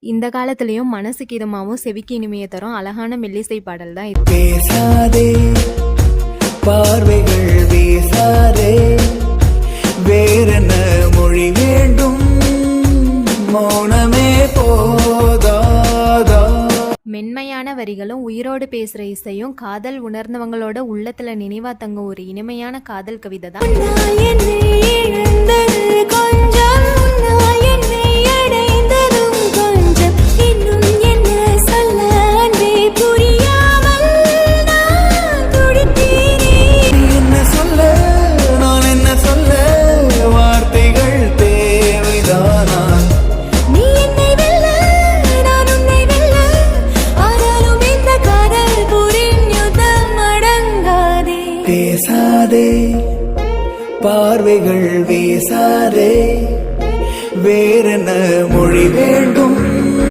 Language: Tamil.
இந்த காலத்துலயும் மனசுக்கு இதமாவும் செவிக்கு இனிமையை தரும் அழகான மெல்லிசை பாடல் தான் இது. பேசாதே பார்வைகள் பேசாதே வேறென்ன மொழி வேண்டும் மௌனமே போதாதா. மென்மையான வரிகளும் உயிரோடு பேசுற இசையும் காதல் உணர்ந்தவங்களோட உள்ளத்துல நினைவா தங்க ஒரு இனிமையான காதல் கவிதை தான். பேசாதே பார்வைகள் பேசாதே வேறென்ன மொழி வேண்டும்